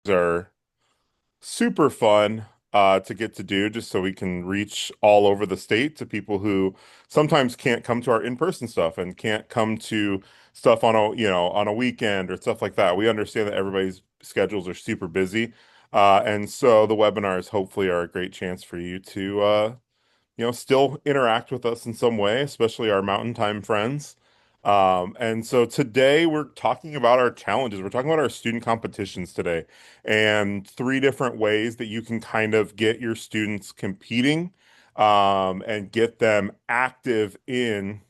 are super fun to get to do just so we can reach all over the state to people who sometimes can't come to our in-person stuff and can't come to stuff on a weekend or stuff like that. We understand that everybody's schedules are super busy. And so the webinars hopefully are a great chance for you to still interact with us in some way, especially our mountain time friends. And so today we're talking about our challenges. We're talking about our student competitions today and three different ways that you can kind of get your students competing, and get them active in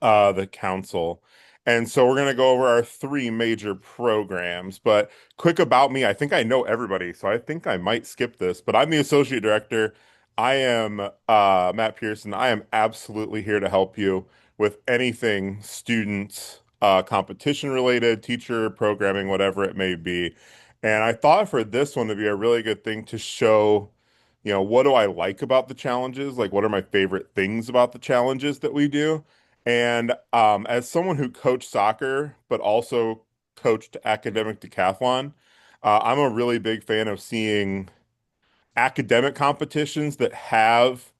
the council. And so we're going to go over our three major programs. But quick about me, I think I know everybody, so I think I might skip this. But I'm the associate director. I am Matt Pearson. I am absolutely here to help you with anything student competition related, teacher programming, whatever it may be. And I thought for this one to be a really good thing to show, what do I like about the challenges? Like, what are my favorite things about the challenges that we do? And as someone who coached soccer, but also coached academic decathlon, I'm a really big fan of seeing academic competitions that have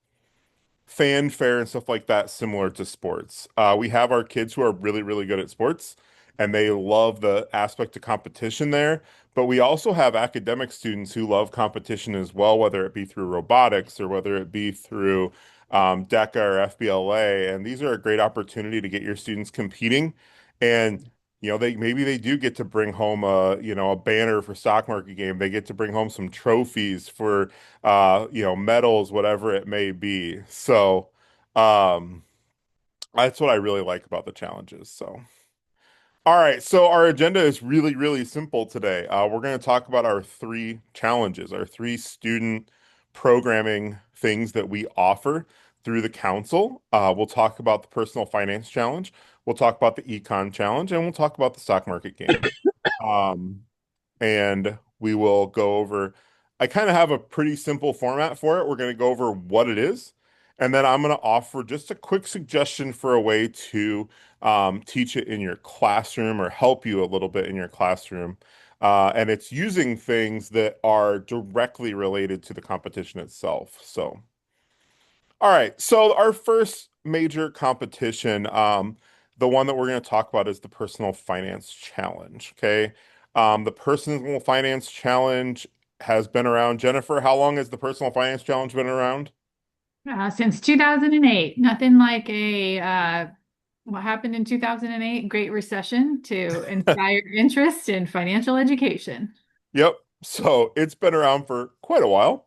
fanfare and stuff like that similar to sports. We have our kids who are really, really good at sports and they love the aspect of competition there. But we also have academic students who love competition as well, whether it be through robotics or whether it be through DECA or FBLA. And these are a great opportunity to get your students competing. And they maybe they do get to bring home a banner for stock market game. They get to bring home some trophies for medals, whatever it may be. So, um, that's what I really like about the challenges. So, all right. So our agenda is really, really simple today. We're going to talk about our three challenges, our three student programming things that we offer through the council. We'll talk about the personal finance challenge. We'll talk about the econ challenge, and we'll talk about the stock market game. Um, and we will go over. I kind of have a pretty simple format for it. We're going to go over what it is, and then I'm going to offer just a quick suggestion for a way to teach it in your classroom or help you a little bit in your classroom. And it's using things that are directly related to the competition itself. So. All right. So our first major competition, the one that we're going to talk about is the Personal Finance Challenge. Okay. The Personal Finance Challenge has been around. Jennifer, how long has the Personal Finance Challenge been around? Since 2008, nothing like what happened in 2008, Great Recession to inspire interest in financial education. Yep. So it's been around for quite a while.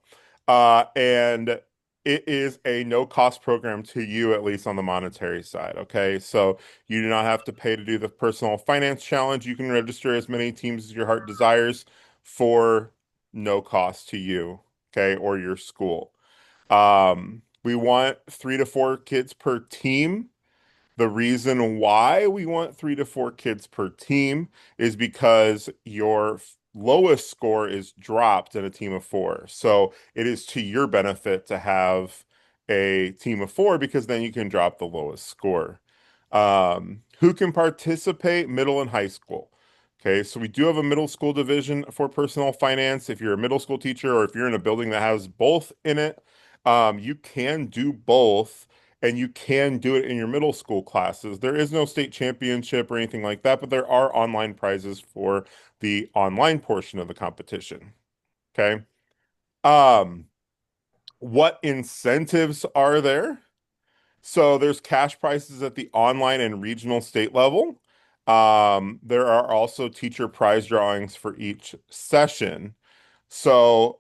And it is a no cost program to you, at least on the monetary side. Okay. So you do not have to pay to do the personal finance challenge. You can register as many teams as your heart desires for no cost to you. Okay. Or your school. We want 3 to 4 kids per team. The reason why we want 3 to 4 kids per team is because your lowest score is dropped in a team of four. So it is to your benefit to have a team of four because then you can drop the lowest score. Who can participate? Middle and high school. Okay, so we do have a middle school division for personal finance. If you're a middle school teacher or if you're in a building that has both in it, you can do both and you can do it in your middle school classes. There is no state championship or anything like that, but there are online prizes for the online portion of the competition. Okay. Um, what incentives are there? So there's cash prizes at the online and regional state level. There are also teacher prize drawings for each session. So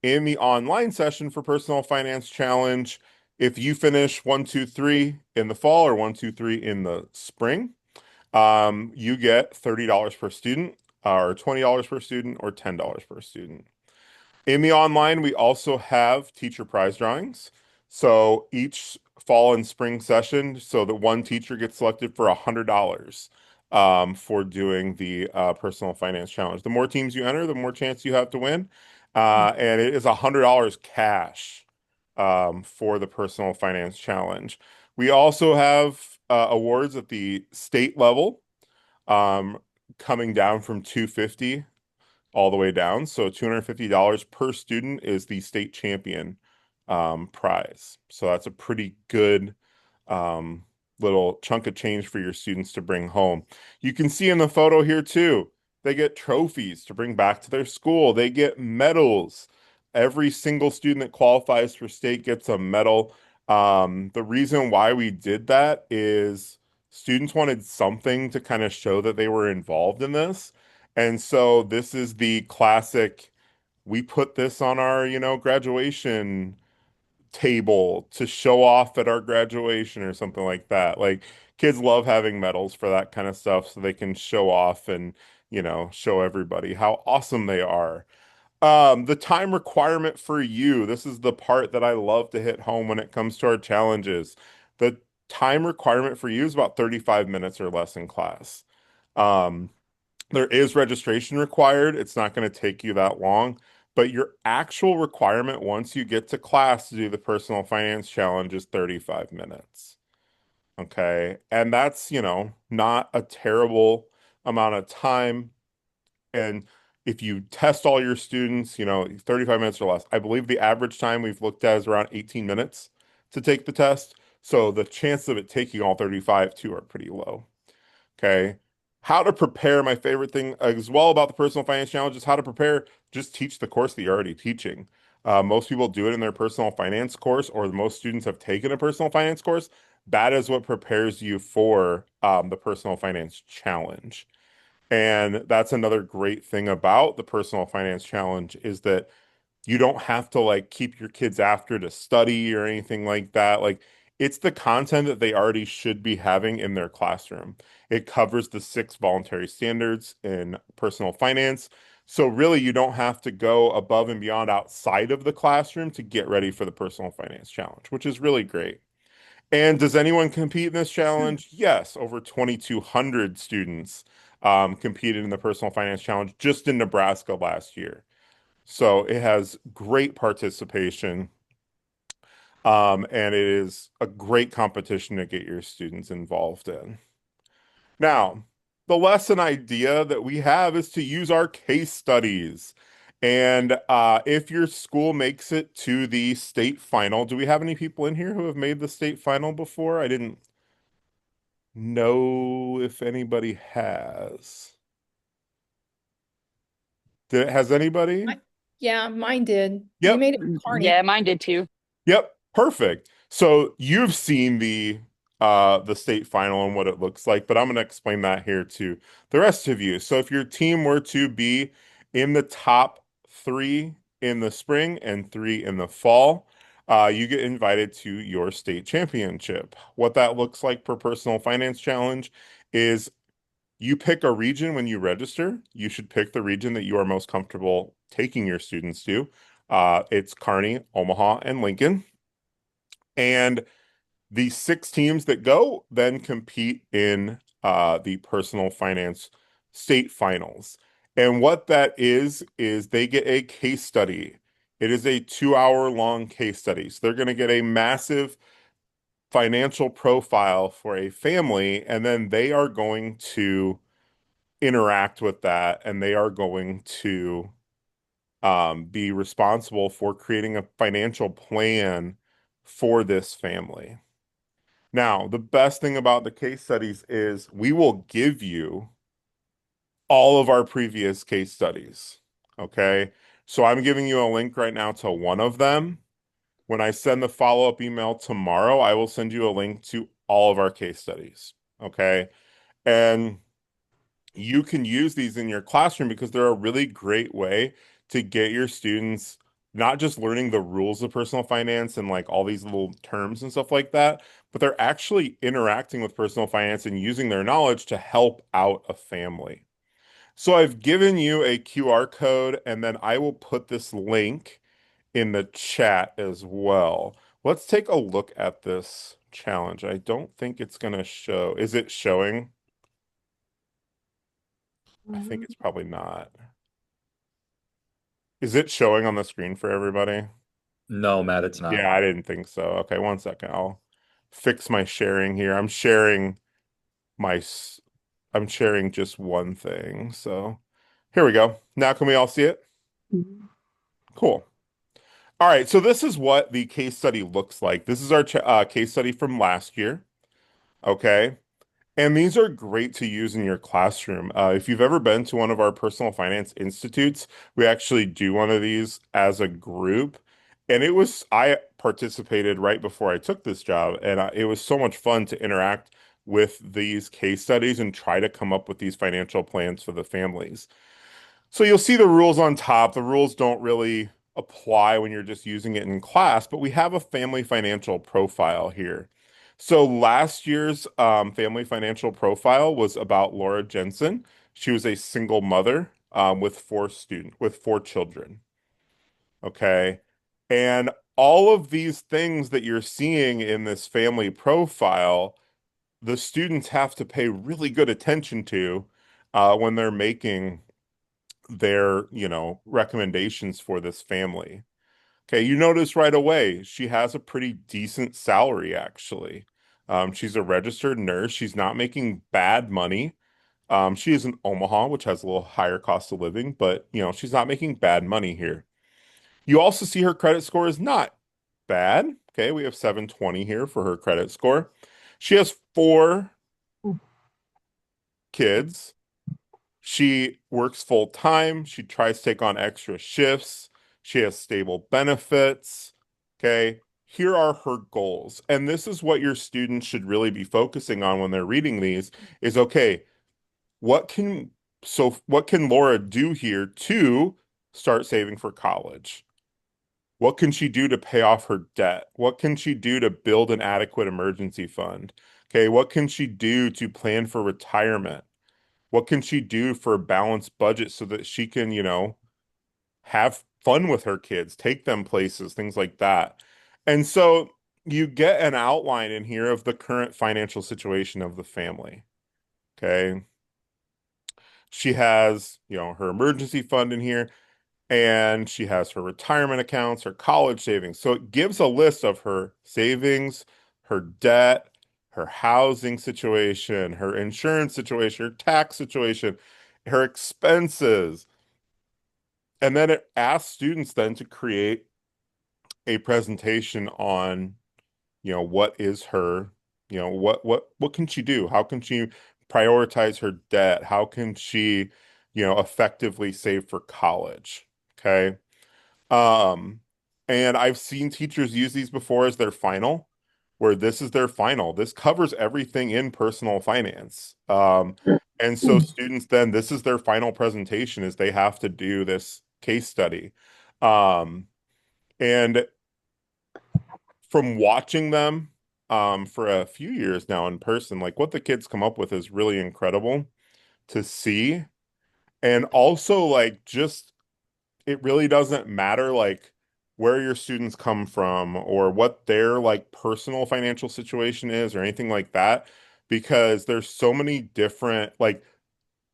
in the online session for Personal Finance Challenge, if you finish one, two, three in the fall or one, two, three in the spring, you get $30 per student, or $20 per student, or $10 per student. In the online, we also have teacher prize drawings. So each fall and spring session, so that one teacher gets selected for $100 for doing the personal finance challenge. The more teams you enter, the more chance you have to win. And it is $100 cash for the personal finance challenge. We also have awards at the state level, um, coming down from 250 all the way down. So $250 per student is the state champion prize. So that's a pretty good um, little chunk of change for your students to bring home. You can see in the photo here too, they get trophies to bring back to their school. They get medals. Every single student that qualifies for state gets a medal. The reason why we did that is students wanted something to kind of show that they were involved in this. And so this is the classic, we put this on our, graduation table to show off at our graduation or something like that. Like kids love having medals for that kind of stuff so they can show off and, show everybody how awesome they are. The time requirement for you, this is the part that I love to hit home when it comes to our challenges. The time requirement for you is about 35 minutes or less in class. Um, there is registration required. It's not going to take you that long, but your actual requirement once you get to class to do the personal finance challenge is 35 minutes. Okay. And that's, not a terrible amount of time. And if you test all your students, 35 minutes or less, I believe the average time we've looked at is around 18 minutes to take the test. So the chances of it taking all 35 too are pretty low. Okay. How to prepare, my favorite thing as well about the personal finance challenge is how to prepare. Just teach the course that you're already teaching. Most people do it in their personal finance course, or most students have taken a personal finance course. That is what prepares you for the personal finance challenge. And that's another great thing about the personal finance challenge is that you don't have to like keep your kids after to study or anything like that. Like it's the content that they already should be having in their classroom. It covers the six voluntary standards in personal finance. So really you don't have to go above and beyond outside of the classroom to get ready for the personal finance challenge, which is really great. And does anyone compete in this challenge? Yes, over 2,200 students competed in the personal finance challenge just in Nebraska last year. So it has great participation, and it is a great competition to get your students involved in. Now, the lesson idea that we have is to use our case studies. And if your school makes it to the state final, do we have any people in here who have made the state final before? I didn't know if anybody has. Has anybody? I- Yeah, mine did. We Yep. made it with Yeah, Carney. mine did too. Yep, perfect. So you've seen the state final and what it looks like, but I'm going to explain that here to the rest of you. So if your team were to be in the top three in the spring and three in the fall, you get invited to your state championship. What that looks like per personal finance challenge is you pick a region when you register. You should pick the region that you are most comfortable taking your students to. It's Kearney, Omaha, and Lincoln. And the six teams that go then compete in the personal finance state finals. And what that is they get a case study. It is a 2 hour long case study. So they're going to get a massive financial profile for a family, and then they are going to interact with that and they are going to be responsible for creating a financial plan for this family. Now, the best thing about the case studies is we will give you all of our previous case studies. Okay. So I'm giving you a link right now to one of them. When I send the follow-up email tomorrow, I will send you a link to all of our case studies. Okay. And you can use these in your classroom because they're a really great way to get your students not just learning the rules of personal finance and like all these little terms and stuff like that, but they're actually interacting with personal finance and using their knowledge to help out a family. So I've given you a QR code and then I will put this link in the chat as well. Let's take a look at this challenge. I don't think it's going to show. Is it showing? I think it's probably not. Is it showing on the screen for everybody? No, Matt, it's Yeah, not. I didn't think so. Okay, one second. I'll fix my sharing here. I'm sharing my, I'm sharing just one thing. So Here we go. Now can we all see it? Mhm. Cool. All right, so this is what the case study looks like. This is our case study from last year. Okay. And these are great to use in your classroom. If you've ever been to one of our personal finance institutes, we actually do one of these as a group. And I participated right before I took this job, and it was so much fun to interact with these case studies and try to come up with these financial plans for the families. So you'll see the rules on top. The rules don't really apply when you're just using it in class, but we have a family financial profile here. So last year's family financial profile was about Laura Jensen. She was a single mother with four children. Okay. And all of these things that you're seeing in this family profile, the students have to pay really good attention to when they're making their, recommendations for this family. Okay, you notice right away she has a pretty decent salary, actually. She's a registered nurse. She's not making bad money. She is in Omaha, which has a little higher cost of living, but she's not making bad money here. You also see her credit score is not bad. Okay, we have 720 here for her credit score. She has four kids. She works full time. She tries to take on extra shifts. She has stable benefits. Okay. Here are her goals. And this is what your students should really be focusing on when they're reading these is okay, what can what can Laura do here to start saving for college? What can she do to pay off her debt? What can she do to build an adequate emergency fund? Okay, what can she do to plan for retirement? What can she do for a balanced budget so that she can, have fun with her kids, take them places, things like that. And so you get an outline in here of the current financial situation of the family. Okay. She has, her emergency fund in here, and she has her retirement accounts, her college savings. So it gives a list of her savings, her debt, her housing situation, her insurance situation, her tax situation, her expenses. And then it asks students then to create a presentation on, what is her, what can she do? How can she prioritize her debt? How can she, effectively save for college? Okay. Um, and I've seen teachers use these before as their final, where this is their final. This covers everything in personal finance. And so students then, this is their final presentation is they have to do this case study. Um, and from watching them for a few years now in person, like what the kids come up with is really incredible to see. And also like just it really doesn't matter like where your students come from or what their like personal financial situation is or anything like that because there's so many different like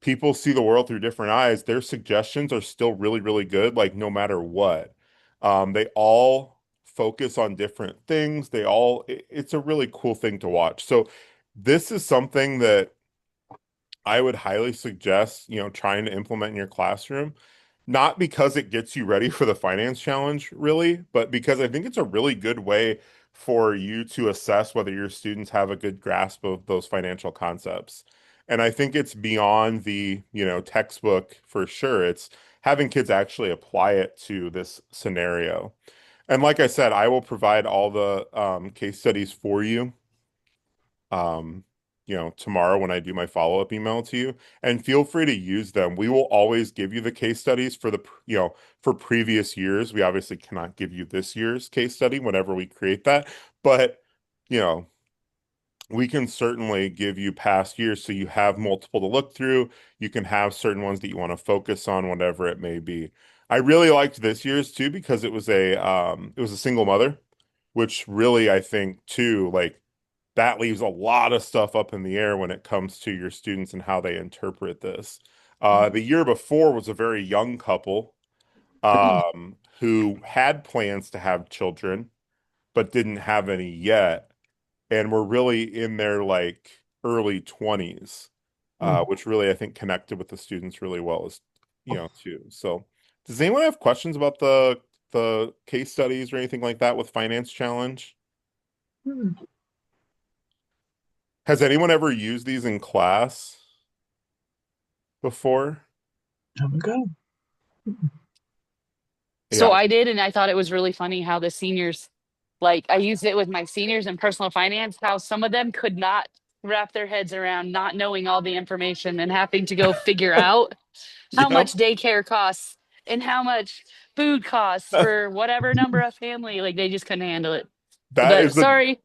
people see the world through different eyes. Their suggestions are still really, really good, like no matter what. They all focus on different things. It's a really cool thing to watch. So this is something that I would highly suggest, trying to implement in your classroom, not because it gets you ready for the finance challenge, really, but because I think it's a really good way for you to assess whether your students have a good grasp of those financial concepts. And I think it's beyond the, textbook for sure. It's having kids actually apply it to this scenario. And like I said, I will provide all the case studies for you um, tomorrow when I do my follow-up email to you, and feel free to use them. We will always give you the case studies for for previous years. We obviously cannot give you this year's case study whenever we create that, but, you know, we can certainly give you past years so you have multiple to look through. You can have certain ones that you want to focus on, whatever it may be. I really liked this year's too because it was a single mother, which really I think too, like that leaves a lot of stuff up in the air when it comes to your students and how they interpret this. The year before was a very young couple who had plans to have children but didn't have any yet, and were really in their like early 20s, which really I think connected with the students really well too. So, does anyone have questions about the case studies or anything like that with Finance Challenge? Hmm, Has anyone ever used these in class before? there we go. So Yeah. I did, and I thought it was really funny how the seniors, like I used it with my seniors in personal finance, how some of them could not wrap their heads around not knowing all the information and having to go figure out how Yep. much daycare costs and how much food costs for whatever number of family. Like they just couldn't handle it. That But is the sorry,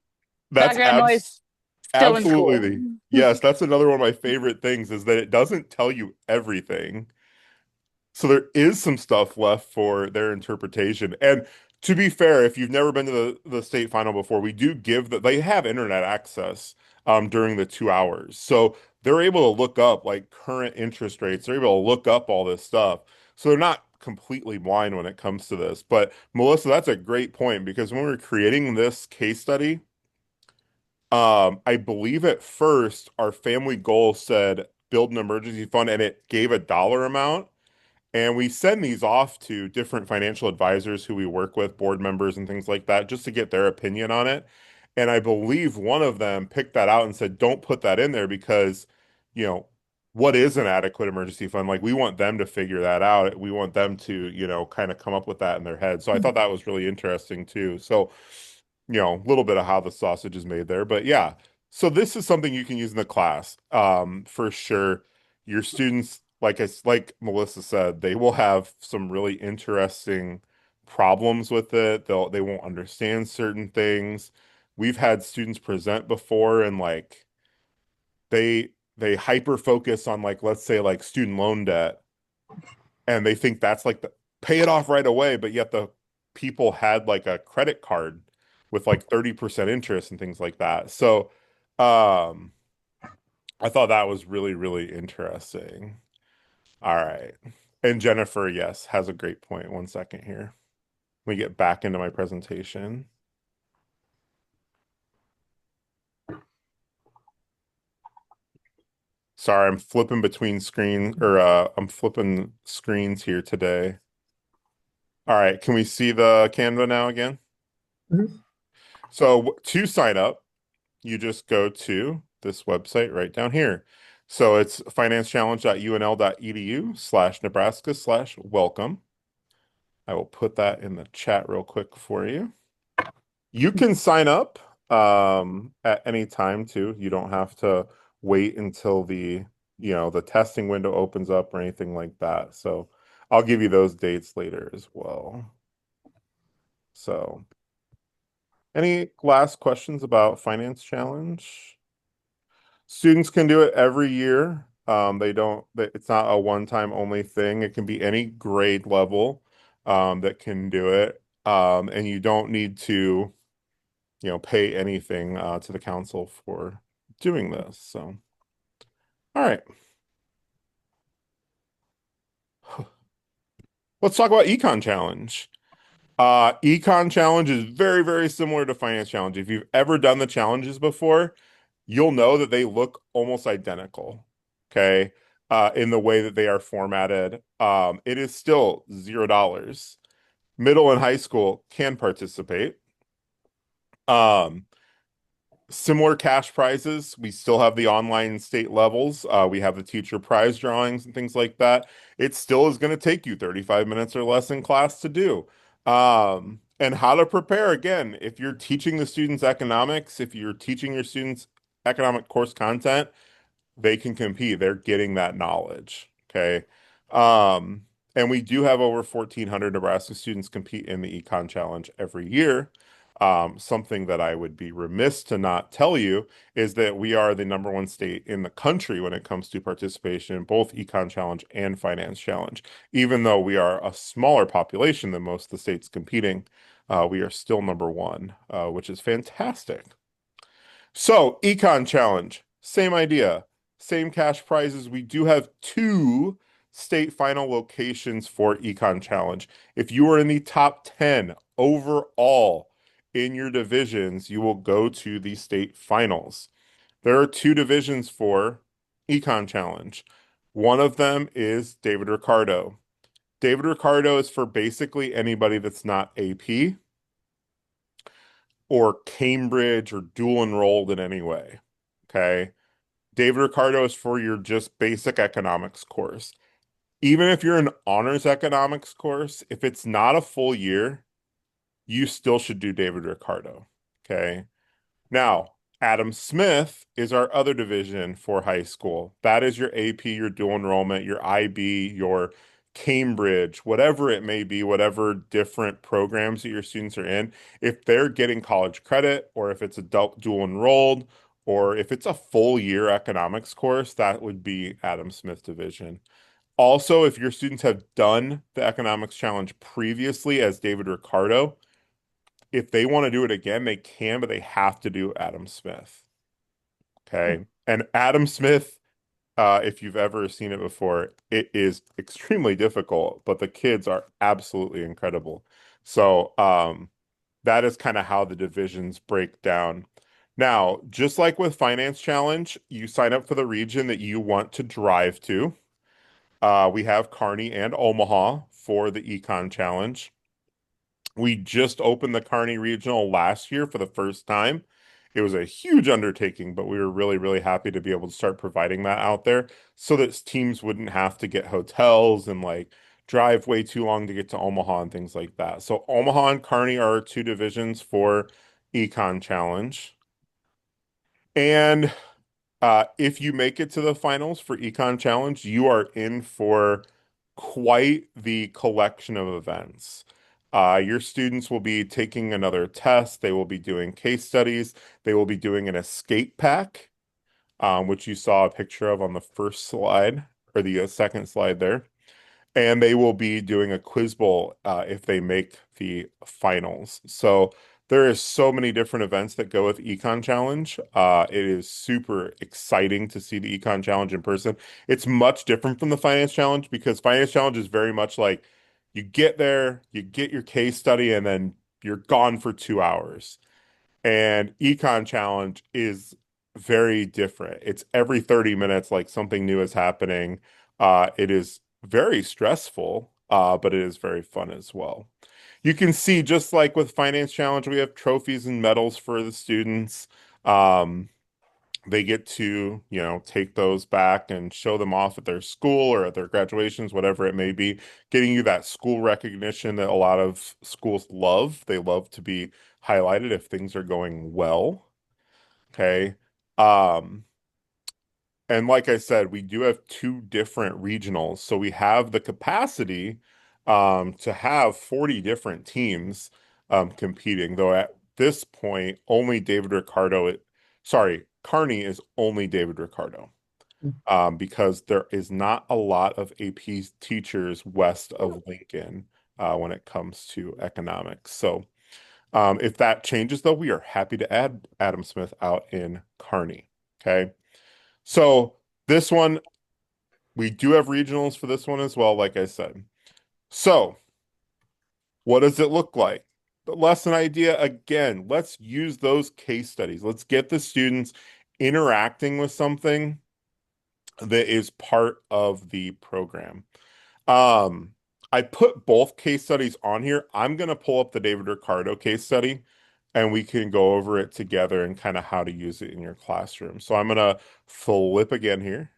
that's background noise still in absolutely school. yes, that's another one of my favorite things is that it doesn't tell you everything. So there is some stuff left for their interpretation. And to be fair, if you've never been to the state final before, we do give that they have internet access during the 2 hours. So they're able to look up like current interest rates. They're able to look up all this stuff. So they're not completely blind when it comes to this. But Melissa, that's a great point because when we were creating this case study, I believe at first our family goal said build an emergency fund and it gave a dollar amount. And we send these off to different financial advisors who we work with, board members and things like that, just to get their opinion on it. And I believe one of them picked that out and said, don't put that in there because, you know, what is an adequate emergency fund? Like, we want them to figure that out. We want them to, kind of come up with that in their head. So I thought that was really interesting too. So, a little bit of how the sausage is made there. But yeah, so this is something you can use in the class, for sure. Your students, like Melissa said, they will have some really interesting problems with it. They won't understand certain things. We've had students present before and like they hyper focus on like let's say like student loan debt and they think that's like the pay it off right away, but yet the people had like a credit card with like 30% interest and things like that. So, um, I thought that was really, really interesting. All right. And Jennifer, yes, has a great point. One second here. Let me get back into my presentation. Sorry, I'm flipping between screen or I'm flipping screens here today. All right, can we see the Canva now again? Mhm. So to sign up, you just go to this website right down here. So it's financechallenge.unl.edu/Nebraska/welcome. I will put that in the chat real quick for you. You can sign up at any time too. You don't have to wait until the testing window opens up or anything like that. So I'll give you those dates later as well. So any last questions about Finance Challenge? Students can do it every year. They don't, it's not a one-time only thing. It can be any grade level that can do it. And you don't need to, pay anything to the council for doing this. So, all right. Let's talk about Econ Challenge. Econ Challenge is very, very similar to Finance Challenge. If you've ever done the challenges before, you'll know that they look almost identical. Okay. In the way that they are formatted. It is still $0. Middle and high school can participate. Um, Similar cash prizes. We still have the online state levels. We have the teacher prize drawings and things like that. It still is going to take you 35 minutes or less in class to do. And how to prepare again, if you're teaching the students economics, if you're teaching your students economic course content, they can compete. They're getting that knowledge. Okay. Um, and we do have over 1,400 Nebraska students compete in the Econ Challenge every year. Something that I would be remiss to not tell you is that we are the number one state in the country when it comes to participation in both Econ Challenge and Finance Challenge. Even though we are a smaller population than most of the states competing, we are still number one, which is fantastic. So, Econ Challenge, same idea, same cash prizes. We do have two state final locations for Econ Challenge. If you are in the top 10 overall in your divisions, you will go to the state finals. There are two divisions for Econ Challenge. One of them is David Ricardo. David Ricardo is for basically anybody that's not AP or Cambridge or dual enrolled in any way. Okay. David Ricardo is for your just basic economics course. Even if you're an honors economics course, if it's not a full year, you still should do David Ricardo. Okay. Now, Adam Smith is our other division for high school. That is your AP, your dual enrollment, your IB, your Cambridge, whatever it may be, whatever different programs that your students are in. If they're getting college credit, or if it's adult dual enrolled, or if it's a full year economics course, that would be Adam Smith division. Also, if your students have done the economics challenge previously as David Ricardo, if they want to do it again, they can, but they have to do Adam Smith. Okay. And Adam Smith, if you've ever seen it before, it is extremely difficult, but the kids are absolutely incredible. So, that is kind of how the divisions break down. Now, just like with Finance Challenge, you sign up for the region that you want to drive to. We have Kearney and Omaha for the Econ Challenge. We just opened the Kearney Regional last year for the first time. It was a huge undertaking, but we were really, really happy to be able to start providing that out there so that teams wouldn't have to get hotels and like drive way too long to get to Omaha and things like that. So Omaha and Kearney are our two divisions for Econ Challenge. And if you make it to the finals for Econ Challenge, you are in for quite the collection of events. Your students will be taking another test. They will be doing case studies. They will be doing an escape pack, which you saw a picture of on the first slide or the second slide there. And they will be doing a quiz bowl if they make the finals. So there is so many different events that go with Econ Challenge. It is super exciting to see the Econ Challenge in person. It's much different from the Finance Challenge because Finance Challenge is very much like you get there, you get your case study, and then you're gone for 2 hours. And Econ Challenge is very different. It's every 30 minutes, like something new is happening. It is very stressful, but it is very fun as well. You can see, just like with Finance Challenge, we have trophies and medals for the students. Um, they get to, take those back and show them off at their school or at their graduations, whatever it may be, getting you that school recognition that a lot of schools love. They love to be highlighted if things are going well. Okay. Um, and like I said, we do have two different regionals. So we have the capacity to have 40 different teams competing, though at this point, only David Ricardo, sorry, Kearney is only David Ricardo because there is not a lot of AP teachers west of Lincoln when it comes to economics. So if that changes, though, we are happy to add Adam Smith out in Kearney. Okay. So this one, we do have regionals for this one as well, like I said. So what does it look like? The lesson idea, again, let's use those case studies. Let's get the students interacting with something that is part of the program. Um, I put both case studies on here. I'm going to pull up the David Ricardo case study and we can go over it together and kind of how to use it in your classroom. So I'm going to flip again here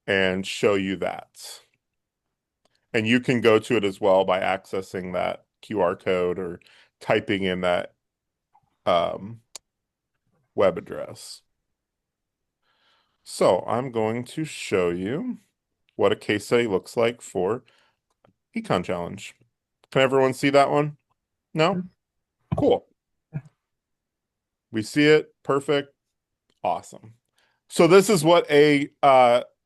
and show you that. And you can go to it as well by accessing that QR code or typing in that um, web address. So I'm going to show you what a case study looks like for Econ Challenge. Can everyone see that one? No? Cool. We see it. Perfect. Awesome. So this is what a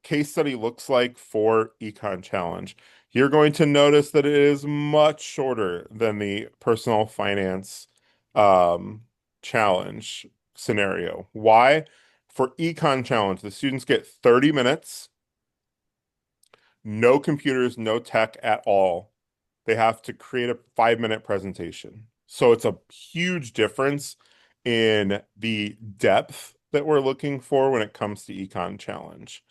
case study looks like for Econ Challenge. You're going to notice that it is much shorter than the personal finance um, challenge scenario. Why? For Econ Challenge, the students get 30 minutes, no computers, no tech at all. They have to create a 5-minute presentation. So it's a huge difference in the depth that we're looking for when it comes to Econ Challenge.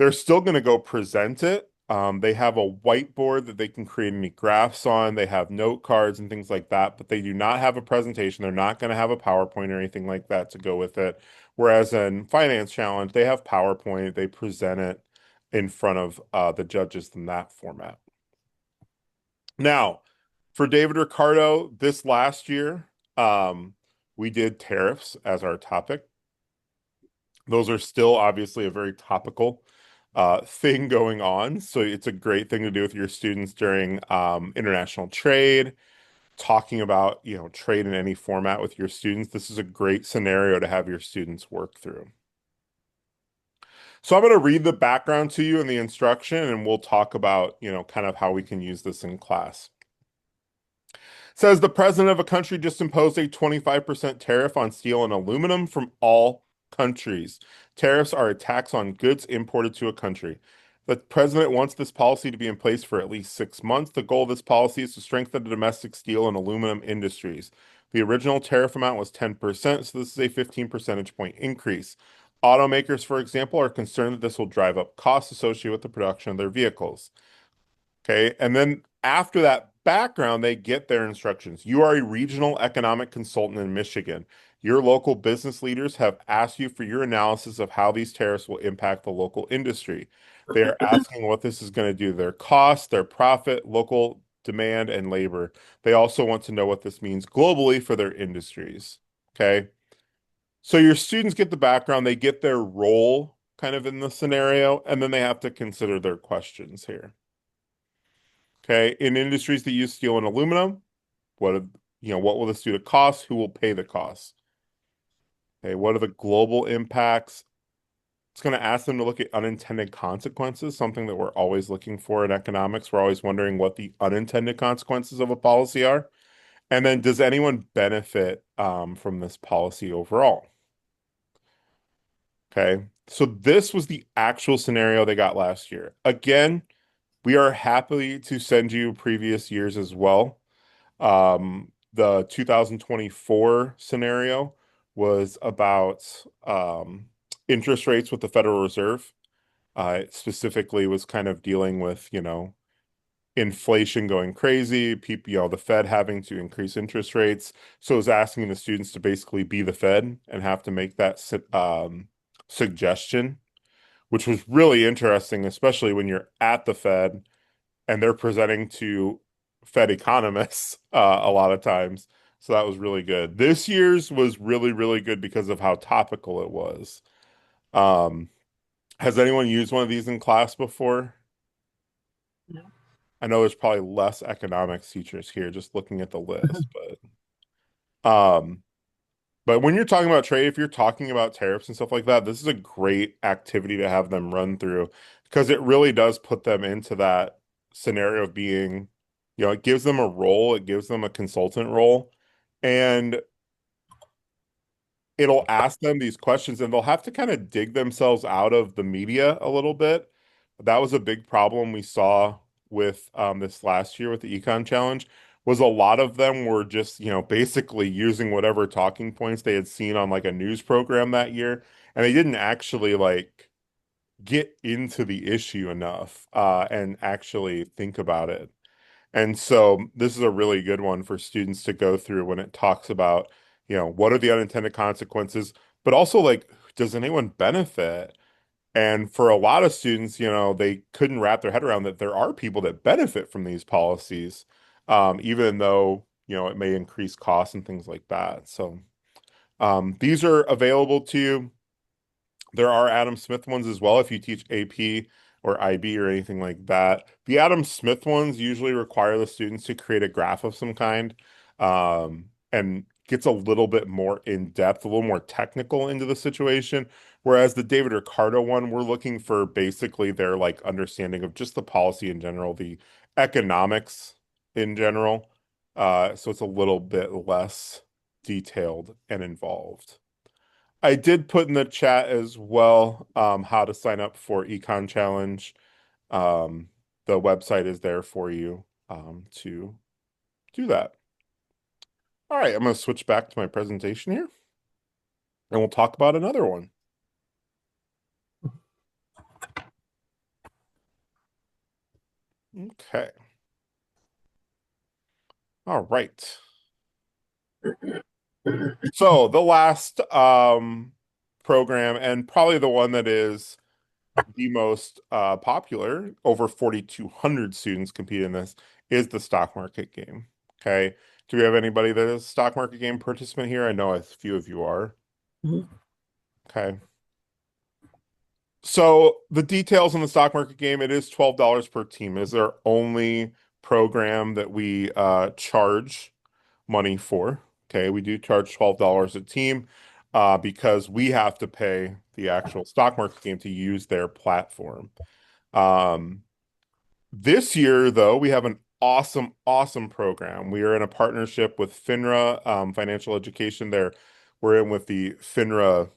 They're still going to go present it. They have a whiteboard that they can create any graphs on. They have note cards and things like that, but they do not have a presentation. They're not going to have a PowerPoint or anything like that to go with it. Whereas in Finance Challenge, they have PowerPoint. They present it in front of the judges in that format. Now, for David Ricardo, this last year, we did tariffs as our topic. Those are still obviously a very topical thing going on. So it's a great thing to do with your students during international trade, talking about, trade in any format with your students. This is a great scenario to have your students work through. So I'm going to read the background to you in the instruction, and we'll talk about, kind of how we can use this in class. Says the president of a country just imposed a 25% tariff on steel and aluminum from all countries. Tariffs are a tax on goods imported to a country. The president wants this policy to be in place for at least 6 months. The goal of this policy is to strengthen the domestic steel and aluminum industries. The original tariff amount was 10%, so this is a 15 percentage point increase. Automakers, for example, are concerned that this will drive up costs associated with the production of their vehicles. Okay. And then after that background, they get their instructions. You are a regional economic consultant in Michigan. Your local business leaders have asked you for your analysis of how these tariffs will impact the local industry. They are asking what this is going to do to their cost, their profit, local demand, and labor. They also want to know what this means globally for their industries. Okay. So your students get the background, they get their role kind of in the scenario, and then they have to consider their questions here. Okay, in industries that use steel and aluminum, what will this do to costs? Who will pay the costs? Okay, what are the global impacts? It's going to ask them to look at unintended consequences, something that we're always looking for in economics. We're always wondering what the unintended consequences of a policy are. And then, does anyone benefit from this policy overall? Okay, so this was the actual scenario they got last year. Again, we are happy to send you previous years as well. The 2024 scenario was about interest rates with the Federal Reserve. It specifically was kind of dealing with, inflation going crazy, people, the Fed having to increase interest rates. So it was asking the students to basically be the Fed and have to make that suggestion, which was really interesting, especially when you're at the Fed and they're presenting to Fed economists a lot of times. So that was really good. This year's was really, really good because of how topical it was. Um, has anyone used one of these in class before? No. I know there's probably less economics teachers here just looking at the list, but when you're talking about trade, if you're talking about tariffs and stuff like that, this is a great activity to have them run through because it really does put them into that scenario of being, it gives them a role, it gives them a consultant role, and it'll ask them these questions and they'll have to kind of dig themselves out of the media a little bit. That was a big problem we saw with this last year with the Econ Challenge was a lot of them were just, basically using whatever talking points they had seen on like a news program that year, and they didn't actually like get into the issue enough and actually think about it. And so this is a really good one for students to go through when it talks about, what are the unintended consequences, but also like, does anyone benefit? And for a lot of students, they couldn't wrap their head around that there are people that benefit from these policies, even though, it may increase costs and things like that. So these are available to you. There are Adam Smith ones as well if you teach AP or IB or anything like that. The Adam Smith ones usually require the students to create a graph of some kind, and gets a little bit more in depth, a little more technical into the situation. Whereas the David Ricardo one, we're looking for basically their like understanding of just the policy in general, the economics in general. So it's a little bit less detailed and involved. I did put in the chat as well how to sign up for Econ Challenge. The website is there for you to do that. All right, I'm going to switch back to my presentation here, and we'll talk about another one. Okay. All right. So the last program, and probably the one that is the most popular, over 4,200 students compete in this, is the stock market game. Okay. Do we have anybody that is a stock market game participant here? I know a few of you are. Mhm. Okay. So the details on the stock market game, it is $12 per team. It is our only program that we charge money for. Okay, we do charge $12 a team because we have to pay the actual stock market game to use their platform. Um, this year, though, we have an awesome, awesome program. We are in a partnership with FINRA Financial Education there. We're in with the FINRA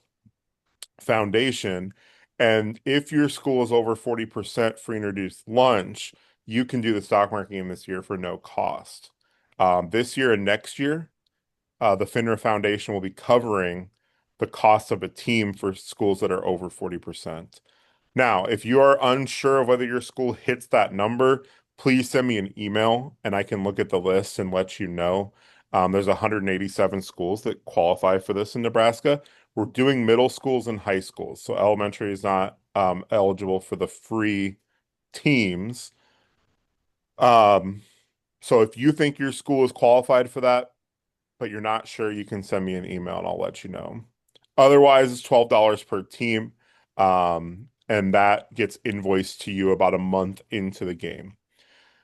Foundation. And if your school is over 40% free and reduced lunch, you can do the stock market game this year for no cost. This year and next year, the FINRA Foundation will be covering the cost of a team for schools that are over 40%. Now, if you are unsure of whether your school hits that number, please send me an email and I can look at the list and let you know. There's 187 schools that qualify for this in Nebraska. We're doing middle schools and high schools, so elementary is not eligible for the free teams. Um, so if you think your school is qualified for that, but you're not sure, you can send me an email and I'll let you know. Otherwise, it's $12 per team, and that gets invoiced to you about a month into the game.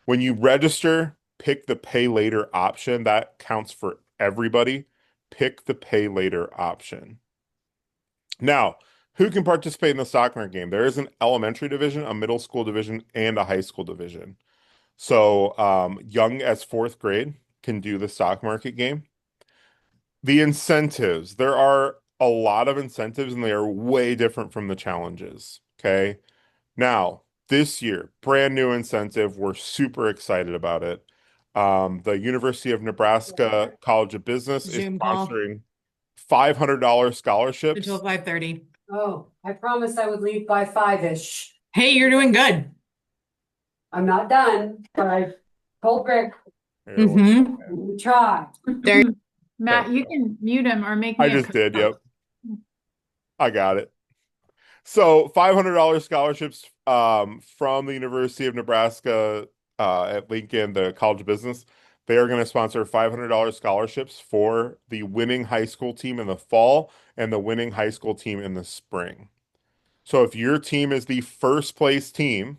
When you register, pick the pay later option. That counts for everybody. Pick the pay later option. Now, who can participate in the stock market game? There is an elementary division, a middle school division, and a high school division. So, young as fourth grade can do the stock market game. The incentives, there are a lot of incentives and they are way different from the challenges. Okay. Now, this year, brand new incentive. We're super excited about it. The University of Nebraska College of Business is Zoom call sponsoring $500 until scholarships. 5:30. Oh, I promised I would leave by five-ish. Hey, you're doing good. I'm not done, but I told Rick Here, Mm-hmm. we try. There. Matt, you can mute him or make I me a just did. co-host. Yep. I got it. So $500 scholarships from the University of Nebraska at Lincoln, the College of Business. They are going to sponsor $500 scholarships for the winning high school team in the fall and the winning high school team in the spring. So if your team is the first place team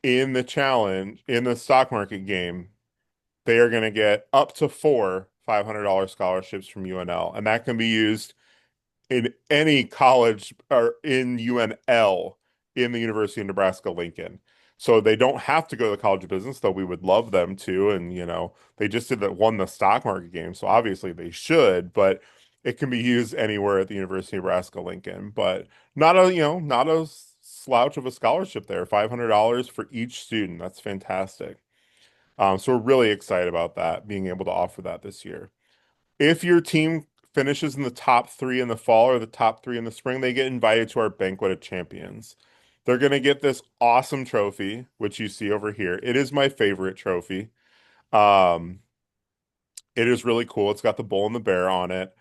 in the challenge, in the stock market game, they are going to get up to four $500 scholarships from UNL. And that can be used in any college or in UNL in the University of Nebraska Lincoln. So they don't have to go to the College of Business, though we would love them to. And, they just did that won the stock market game. So obviously they should, but it can be used anywhere at the University of Nebraska Lincoln. But not a slouch of a scholarship there. $500 for each student. That's fantastic. So we're really excited about that, being able to offer that this year. If your team finishes in the top three in the fall or the top three in the spring, they get invited to our Banquet of Champions. They're going to get this awesome trophy, which you see over here. It is my favorite trophy. Um, it is really cool. It's got the bull and the bear on it.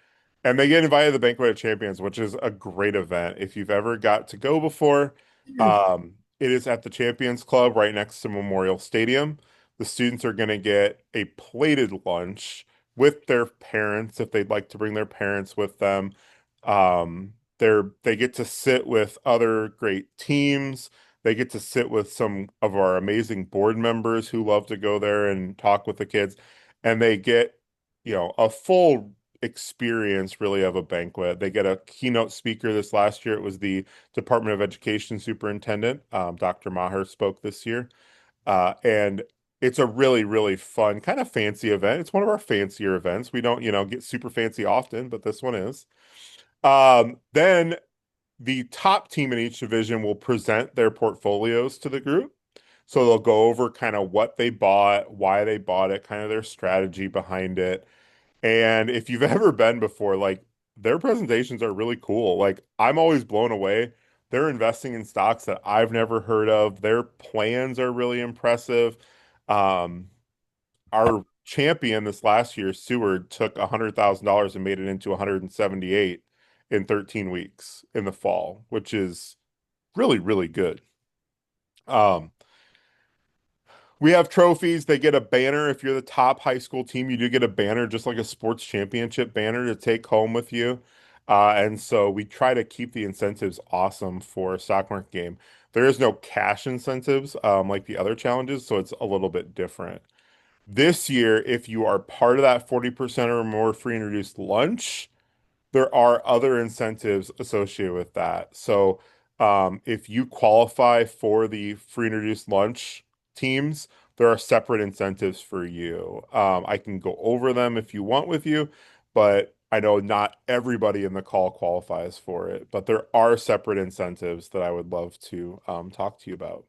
And they get invited to the Banquet of Champions, which is a great event. If you've ever got to go before, it is at the Champions Club right next to Memorial Stadium. The students are going to get a plated lunch with their parents if they'd like to bring their parents with them. They get to sit with other great teams. They get to sit with some of our amazing board members who love to go there and talk with the kids. And they get, a full experience really of a banquet. They get a keynote speaker this last year. It was the Department of Education Superintendent. Dr. Maher spoke this year. And it's a really, really fun, kind of fancy event. It's one of our fancier events. We don't, get super fancy often, but this one is. Then the top team in each division will present their portfolios to the group. So they'll go over kind of what they bought, why they bought it, kind of their strategy behind it. And if you've ever been before, like their presentations are really cool. Like I'm always blown away They're investing in stocks that I've never heard of. Their plans are really impressive. Um, our champion this last year, Seward, took $100,000 and made it into 178 in 13 weeks in the fall, which is really, really good. Um, we have trophies. They get a banner. If you're the top high school team, you do get a banner, just like a sports championship banner to take home with you. And so we try to keep the incentives awesome for a stock market game. There is no cash incentives like the other challenges, so it's a little bit different. This year, if you are part of that 40% or more free and reduced lunch, there are other incentives associated with that. So, if you qualify for the free and reduced lunch teams, there are separate incentives for you. I can go over them if you want with you, but I know not everybody in the call qualifies for it. But there are separate incentives that I would love to talk to you about.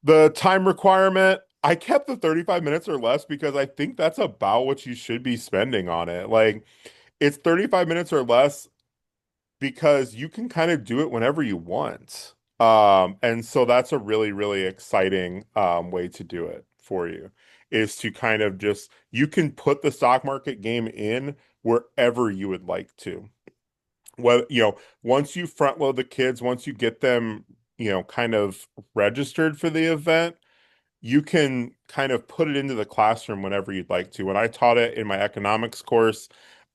The time requirement, I kept the 35 minutes or less because I think that's about what you should be spending on it. Like, it's 35 minutes or less because you can kind of do it whenever you want. And so that's a really, really exciting way to do it for you is to kind of just you can put the stock market game in wherever you would like to. Well, once you front load the kids, once you get them, kind of registered for the event, you can kind of put it into the classroom whenever you'd like to. When I taught it in my economics course,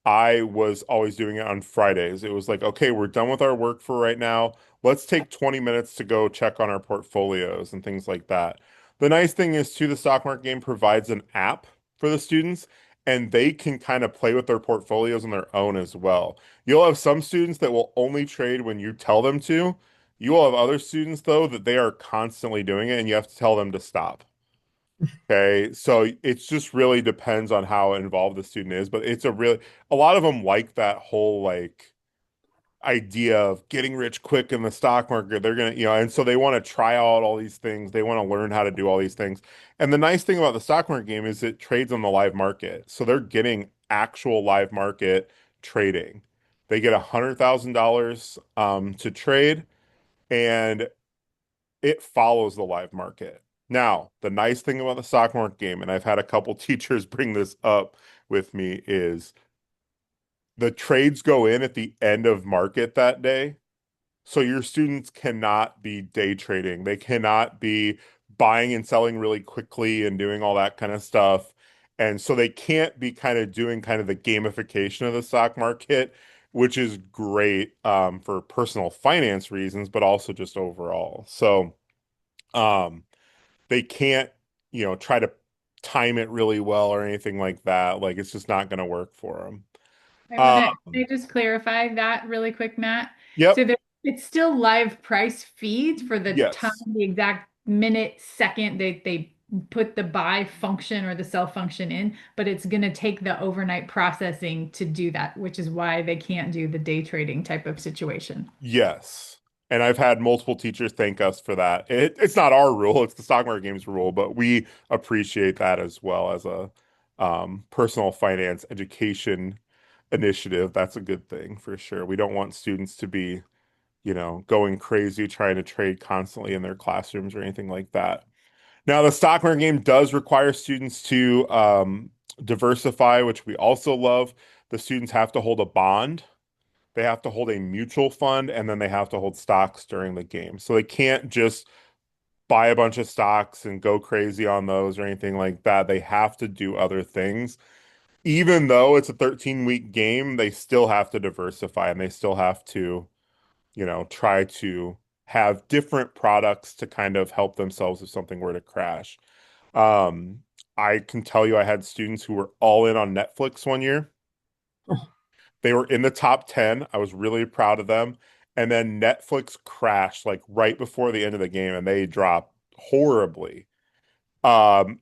I was always doing it on Fridays. It was like, okay, we're done with our work for right now. Let's take 20 minutes to go check on our portfolios and things like that. The nice thing is, too, the stock market game provides an app for the students, and they can kind of play with their portfolios on their own as well. You'll have some students that will only trade when you tell them to. You will have other students, though, that they are constantly doing it, and you have to tell them to stop. Okay, so it's just really depends on how involved the student is, but a lot of them like that whole like idea of getting rich quick in the stock market. They're gonna, and so they want to try out all these things. They want to learn how to do all these things. And the nice thing about the stock market game is it trades on the live market, so they're getting actual live market trading. They get $100,000 to trade, and it follows the live market. Now, the nice thing about the stock market game, and I've had a couple teachers bring this up with me, is the trades go in at the end of market that day. So your students cannot be day trading. They cannot be buying and selling really quickly and doing all that kind of stuff. And so they can't be kind of doing kind of the gamification of the stock market, which is great for personal finance reasons, but also just overall. So, um, they can't, try to time it really well or anything like that. Like it's just not going to work for them. I was gonna Um, can I just clarify that really quick, Matt. yep. So it's still live price feeds for the time, Yes. the exact minute, second they put the buy function or the sell function in, but it's gonna take the overnight processing to do that, which is why they can't do the day trading type of situation. Yes. And I've had multiple teachers thank us for that. It's not our rule, it's the stock market games rule, but we appreciate that as well as a personal finance education initiative. That's a good thing for sure. We don't want students to be, going crazy trying to trade constantly in their classrooms or anything like that. Now, the stock market game does require students to diversify, which we also love. The students have to hold a bond, they have to hold a mutual fund, and then they have to hold stocks during the game. So they can't just buy a bunch of stocks and go crazy on those or anything like that. They have to do other things. Even though it's a 13-week game, they still have to diversify and they still have to, try to have different products to kind of help themselves if something were to crash. Um, I can tell you I had students who were all in on Netflix one year. They were in the top 10. I was really proud of them. And then Netflix crashed like right before the end of the game and they dropped horribly. And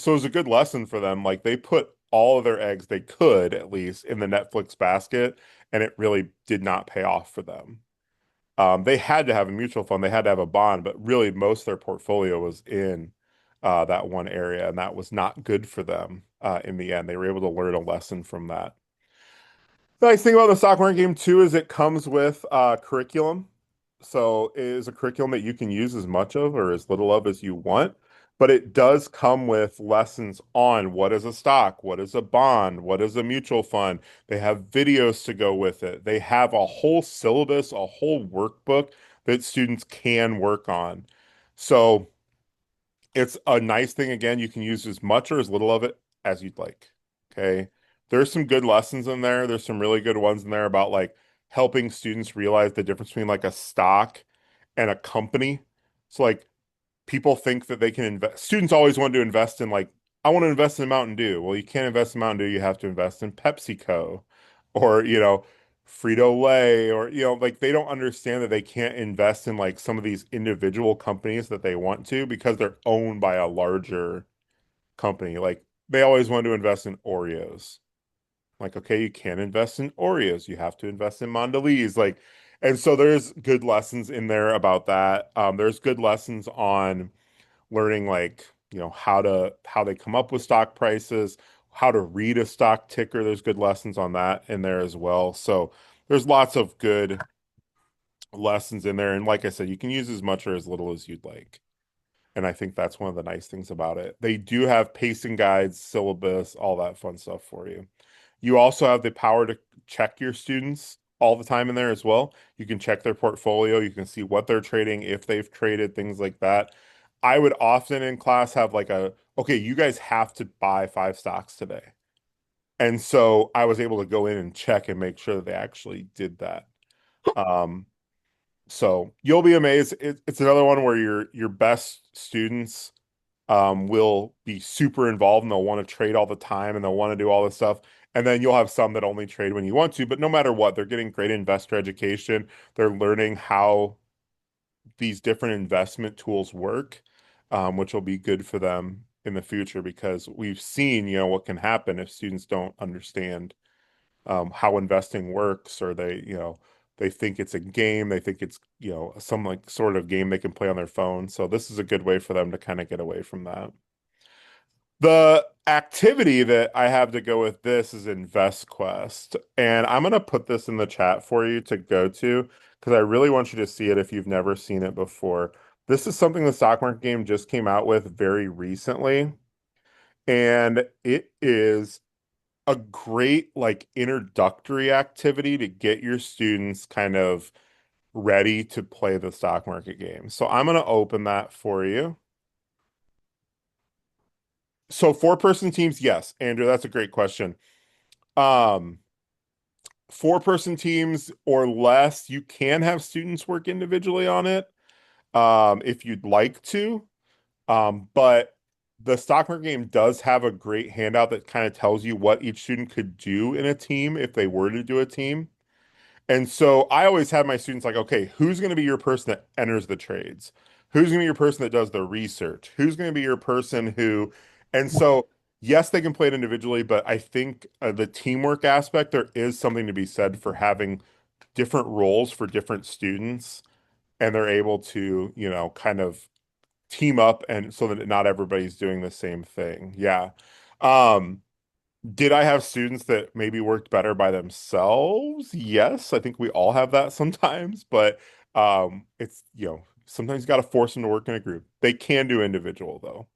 so it was a good lesson for them. Like they put all of their eggs they could at least in the Netflix basket, and it really did not pay off for them. They had to have a mutual fund, they had to have a bond, but really most of their portfolio was in that one area, and that was not good for them in the end. They were able to learn a lesson from that. The nice thing about the stock market game too is it comes with curriculum. So it is a curriculum that you can use as much of or as little of as you want, but it does come with lessons on what is a stock, what is a bond, what is a mutual fund. They have videos to go with it. They have a whole syllabus, a whole workbook that students can work on. So it's a nice thing. Again, you can use as much or as little of it as you'd like. Okay. There's some good lessons in there. There's some really good ones in there about like helping students realize the difference between like a stock and a company. So like people think that they can invest. Students always want to invest in like, I want to invest in Mountain Dew. Well, you can't invest in Mountain Dew. You have to invest in PepsiCo or, Frito-Lay or, like they don't understand that they can't invest in like some of these individual companies that they want to because they're owned by a larger company. Like they always want to invest in Oreos. Like, okay, you can't invest in Oreos. You have to invest in Mondelez. Like, and so there's good lessons in there about that. There's good lessons on learning like, how they come up with stock prices, how to read a stock ticker. There's good lessons on that in there as well. So there's lots of good lessons in there. And like I said, you can use as much or as little as you'd like. And I think that's one of the nice things about it. They do have pacing guides, syllabus, all that fun stuff for you. You also have the power to check your students all the time in there as well. You can check their portfolio. You can see what they're trading, if they've traded, things like that. I would often in class have like okay, you guys have to buy 5 stocks today. And so I was able to go in and check and make sure that they actually did that. Um, so you'll be amazed. It's another one where your best students will be super involved and they'll want to trade all the time and they'll want to do all this stuff. And then you'll have some that only trade when you want to, but no matter what, they're getting great investor education. They're learning how these different investment tools work, which will be good for them in the future because we've seen, what can happen if students don't understand how investing works, or they think it's a game, they think it's, some like sort of game they can play on their phone. So this is a good way for them to kind of get away from that. The activity that I have to go with this is InvestQuest, and I'm gonna put this in the chat for you to go to because I really want you to see it if you've never seen it before. This is something the stock market game just came out with very recently, and it is a great like introductory activity to get your students kind of ready to play the stock market game. So I'm gonna open that for you. So 4-person teams, yes, Andrew, that's a great question. Um, 4-person teams or less, you can have students work individually on it, if you'd like to. But the stock market game does have a great handout that kind of tells you what each student could do in a team if they were to do a team. And so I always have my students like, okay, who's going to be your person that enters the trades? Who's going to be your person that does the research? Who's going to be your person who, and so yes, they can play it individually, but I think the teamwork aspect, there is something to be said for having different roles for different students, and they're able to, kind of team up and so that not everybody's doing the same thing. Yeah. Um, did I have students that maybe worked better by themselves? Yes, I think we all have that sometimes, but it's, sometimes you got to force them to work in a group. They can do individual though.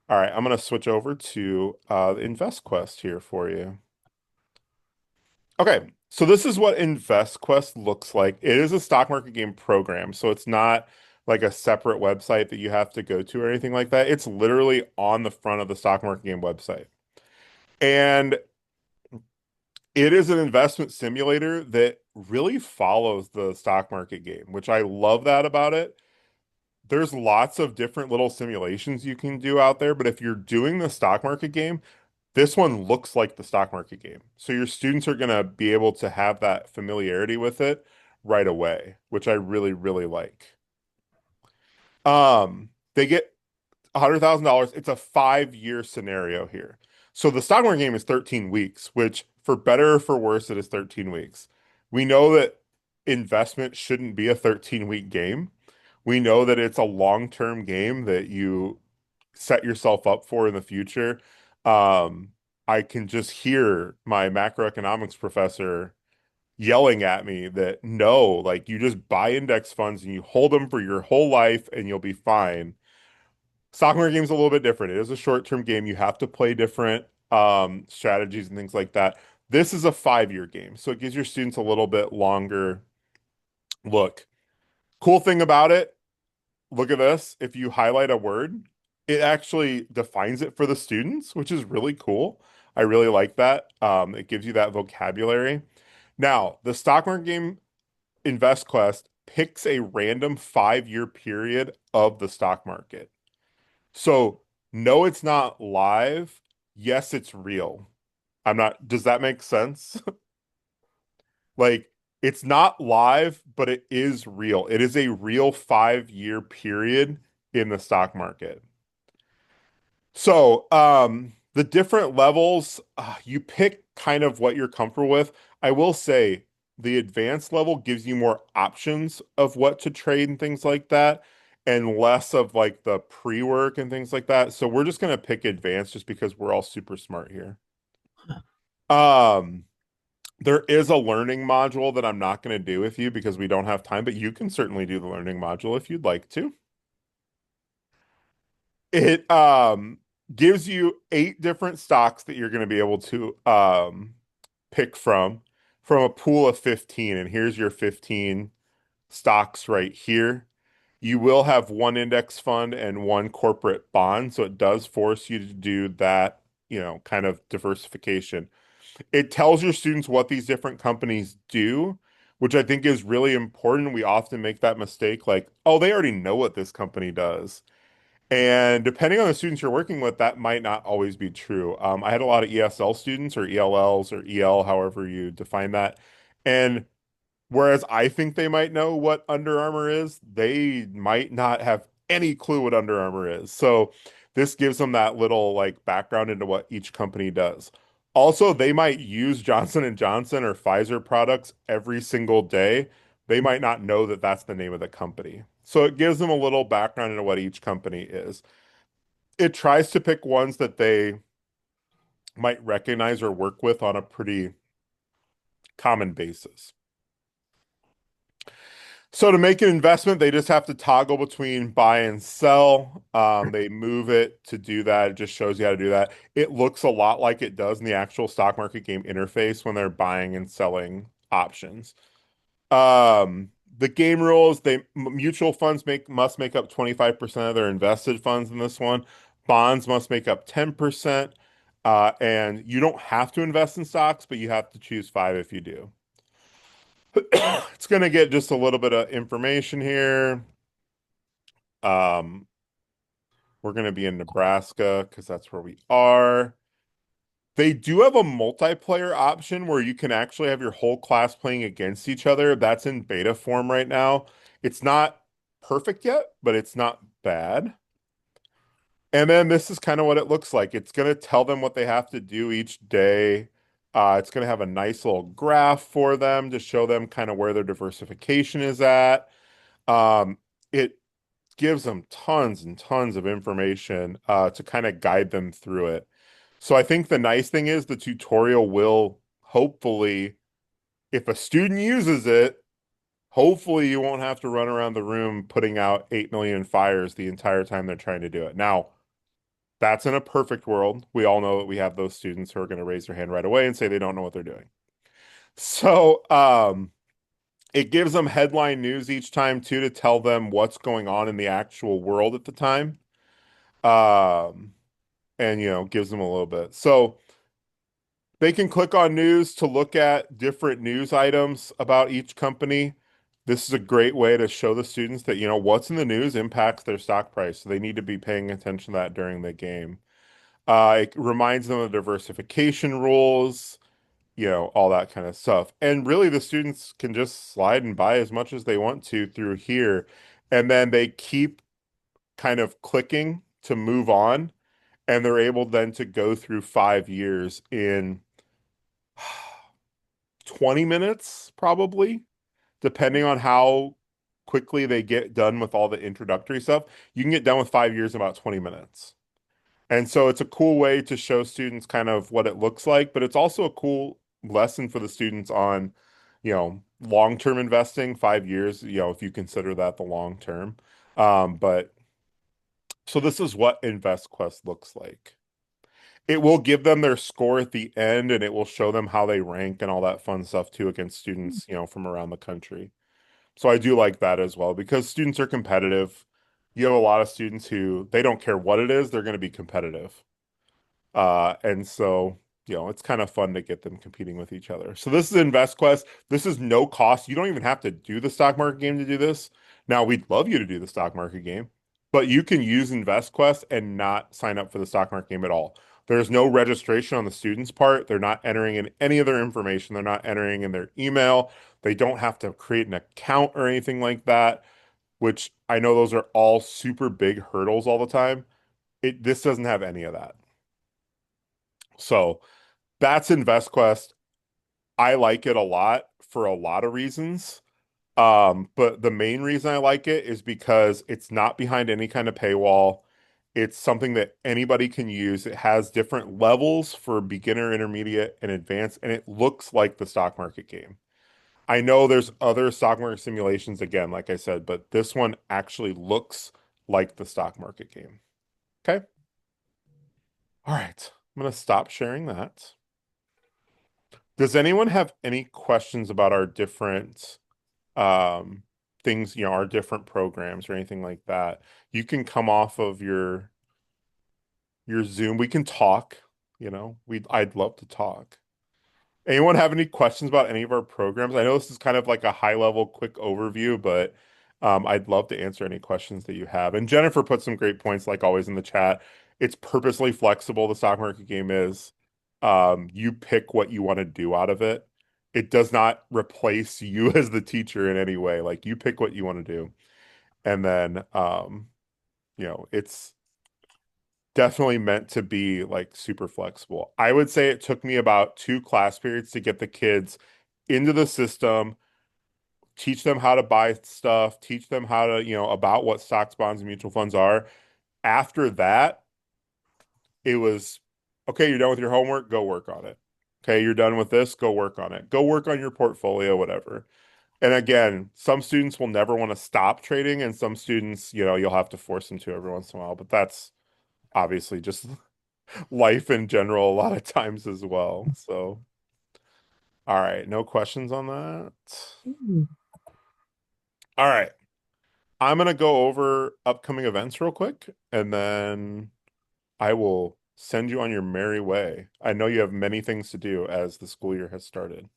All right, I'm going to switch over to the InvestQuest here for you. Okay, so this is what InvestQuest looks like. It is a stock market game program, so it's not like a separate website that you have to go to or anything like that. It's literally on the front of the stock market game website. And it is an investment simulator that really follows the stock market game, which I love that about it. There's lots of different little simulations you can do out there, but if you're doing the stock market game, this one looks like the stock market game. So your students are going to be able to have that familiarity with it right away, which I really, really like. They get $100,000. It's a 5-year scenario here. So the stock market game is 13 weeks, which for better or for worse, it is 13 weeks. We know that investment shouldn't be a 13-week game. We know that it's a long-term game that you set yourself up for in the future. Um, I can just hear my macroeconomics professor yelling at me that no, like you just buy index funds and you hold them for your whole life and you'll be fine. Stock market game's a little bit different. It is a short-term game. You have to play different strategies and things like that. This is a 5-year game, so it gives your students a little bit longer look. Cool thing about it, look at this. If you highlight a word, it actually defines it for the students, which is really cool. I really like that. It gives you that vocabulary. Now, the stock market game InvestQuest picks a random 5-year period of the stock market. So, no, it's not live. Yes, it's real. I'm not, does that make sense? Like, it's not live, but it is real. It is a real 5-year period in the stock market. So, the different levels, you pick kind of what you're comfortable with. I will say the advanced level gives you more options of what to trade and things like that, and less of like the pre-work and things like that. So we're just gonna pick advanced just because we're all super smart here. Um, there is a learning module that I'm not gonna do with you because we don't have time, but you can certainly do the learning module if you'd like to. It gives you 8 different stocks that you're going to be able to pick from a pool of 15. And here's your 15 stocks right here. You will have one index fund and one corporate bond, so it does force you to do that, kind of diversification. It tells your students what these different companies do, which I think is really important. We often make that mistake like, oh, they already know what this company does. And depending on the students you're working with, that might not always be true. I had a lot of ESL students or ELLs or EL, however you define that. And whereas I think they might know what Under Armour is, they might not have any clue what Under Armour is. So this gives them that little like background into what each company does. Also, they might use Johnson and Johnson or Pfizer products every single day. They might not know that that's the name of the company. So it gives them a little background into what each company is. It tries to pick ones that they might recognize or work with on a pretty common basis. So to make an investment, they just have to toggle between buy and sell. They move it to do that. It just shows you how to do that. It looks a lot like it does in the actual stock market game interface when they're buying and selling options. The game rules, they mutual funds must make up 25% of their invested funds in this one. Bonds must make up 10%. And you don't have to invest in stocks, but you have to choose 5 if you do. It's going to get just a little bit of information here. Um, we're going to be in Nebraska because that's where we are. They do have a multiplayer option where you can actually have your whole class playing against each other. That's in beta form right now. It's not perfect yet, but it's not bad. And then this is kind of what it looks like. It's going to tell them what they have to do each day. It's going to have a nice little graph for them to show them kind of where their diversification is at. It gives them tons and tons of information to kind of guide them through it. So I think the nice thing is the tutorial will hopefully, if a student uses it, hopefully you won't have to run around the room putting out 8 million fires the entire time they're trying to do it. Now, that's in a perfect world. We all know that we have those students who are going to raise their hand right away and say they don't know what they're doing. So, it gives them headline news each time too to tell them what's going on in the actual world at the time. Um, and gives them a little bit. So they can click on news to look at different news items about each company. This is a great way to show the students that, what's in the news impacts their stock price. So they need to be paying attention to that during the game. It reminds them of diversification rules, all that kind of stuff. And really, the students can just slide and buy as much as they want to through here. And then they keep kind of clicking to move on. And they're able then to go through 5 years in 20 minutes, probably, depending on how quickly they get done with all the introductory stuff. You can get done with 5 years in about 20 minutes. And so it's a cool way to show students kind of what it looks like, but it's also a cool lesson for the students on long-term investing, 5 years, if you consider that the long term. But so this is what InvestQuest looks like. It will give them their score at the end, and it will show them how they rank and all that fun stuff too against students, from around the country. So I do like that as well because students are competitive. You have a lot of students who they don't care what it is, they're going to be competitive. And so, it's kind of fun to get them competing with each other. So this is InvestQuest. This is no cost. You don't even have to do the stock market game to do this. Now, we'd love you to do the stock market game, but you can use InvestQuest and not sign up for the stock market game at all. There's no registration on the student's part. They're not entering in any of their information. They're not entering in their email. They don't have to create an account or anything like that, which I know those are all super big hurdles all the time. This doesn't have any of that. So that's InvestQuest. I like it a lot for a lot of reasons. But the main reason I like it is because it's not behind any kind of paywall. It's something that anybody can use. It has different levels for beginner, intermediate, and advanced, and it looks like the stock market game. I know there's other stock market simulations, again, like I said, but this one actually looks like the stock market game. Okay. All right. I'm going to stop sharing that. Does anyone have any questions about our different um things, our different programs or anything like that? You can come off of your Zoom. We can talk, I'd love to talk. Anyone have any questions about any of our programs? I know this is kind of like a high level quick overview, but I'd love to answer any questions that you have. And Jennifer put some great points, like always, in the chat. It's purposely flexible, the stock market game is. You pick what you want to do out of it. It does not replace you as the teacher in any way. Like you pick what you want to do. And then it's definitely meant to be like super flexible. I would say it took me about 2 class periods to get the kids into the system, teach them how to buy stuff, teach them how to, about what stocks, bonds, and mutual funds are. After that, it was okay, you're done with your homework, go work on it. Okay, you're done with this, go work on it. Go work on your portfolio, whatever. And again, some students will never want to stop trading, and some students, you'll have to force them to every once in a while. But that's obviously just life in general a lot of times as well. So, all right, no questions on that. All right, I'm gonna go over upcoming events real quick, and then I will send you on your merry way. I know you have many things to do as the school year has started.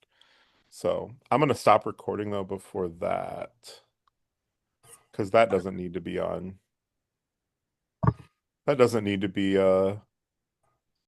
So I'm gonna stop recording though before that, because that doesn't need to be on. That doesn't need to be